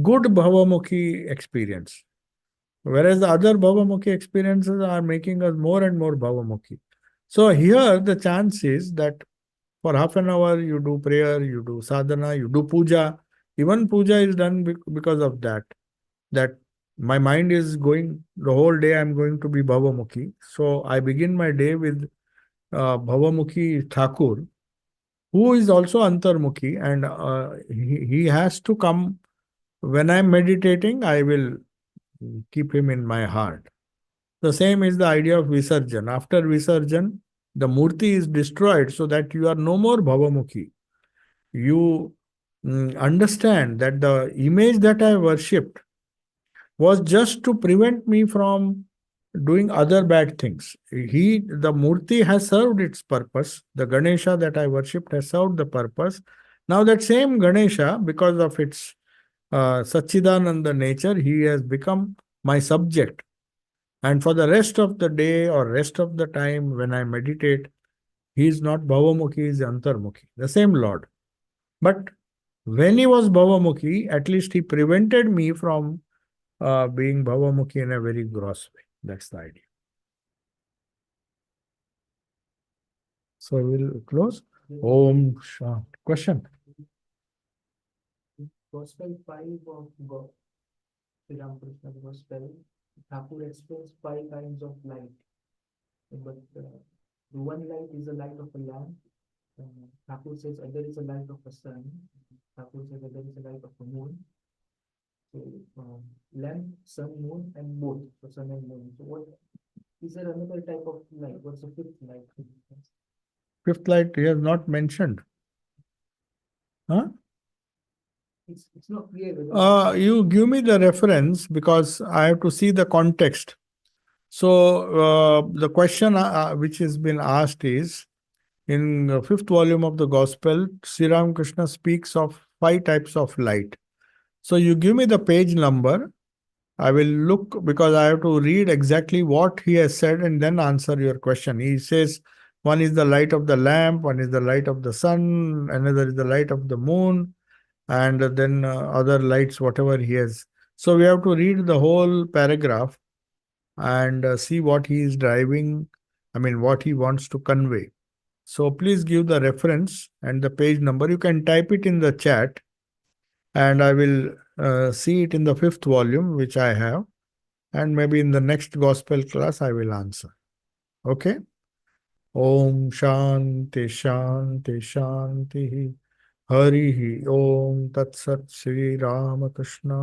good Bhavamukhi experience. Whereas the other Bhavamukhi experiences are making us more and more Bhavamukhi. So here the chance is that for half an hour you do prayer, you do sadhana, you do puja. Even puja is done because of that. That my mind is going the whole day. I'm going to be Bhavamukhi. So I begin my day with Bhavamukhi Thakur, who is also Antarmukhi, and he has to come when I'm meditating. I will keep him in my heart. The same is the idea of Visarjan. After Visarjan, the Murti is destroyed so that you are no more Bhavamukhi. You understand that the image that I worshipped was just to prevent me from doing other bad things. The Murti has served its purpose. The Ganesha that I worshipped has served the purpose. Now that same Ganesha, because of its Satchidananda nature, he has become my subject. And for the rest of the day or rest of the time when I meditate, he is not Bhavamukhi, he is Antarmukhi, the same Lord. But when he was Bhavamukhi, at least he prevented me from being Bhavamukhi in a very gross way. That's the idea. So we'll close. Om Shant. Question. Gospel 5 of God, Sri Ramakrishna Gospel, Thakur explains 5 kinds of light. But one light is the light of a lamp. Thakur says other is a light of a sun. Thakur says other is a light of a moon. So lamp, sun, moon, and both. So sun and moon. So what is there another type of light? What's the fifth light? Fifth light he has not mentioned. Huh? It's not clear whether You give me the reference because I have to see the context. So the question which has been asked is, in the fifth volume of the Gospel, Sri Ramakrishna speaks of 5 types of light. So you give me the page number. I will look because I have to read exactly what he has said and then answer your question. He says one is the light of the lamp, one is the light of the sun, another is the light of the moon, and then other lights, whatever he has. So we have to read the whole paragraph and see what he is driving, I mean, what he wants to convey. So please give the reference and the page number. You can type it in the chat and I will see it in the fifth volume, which I have. And maybe in the next gospel class, I will answer. Okay? Om Shanti Shanti Shanti Hari Om Tat Sat Sri Ramakrishna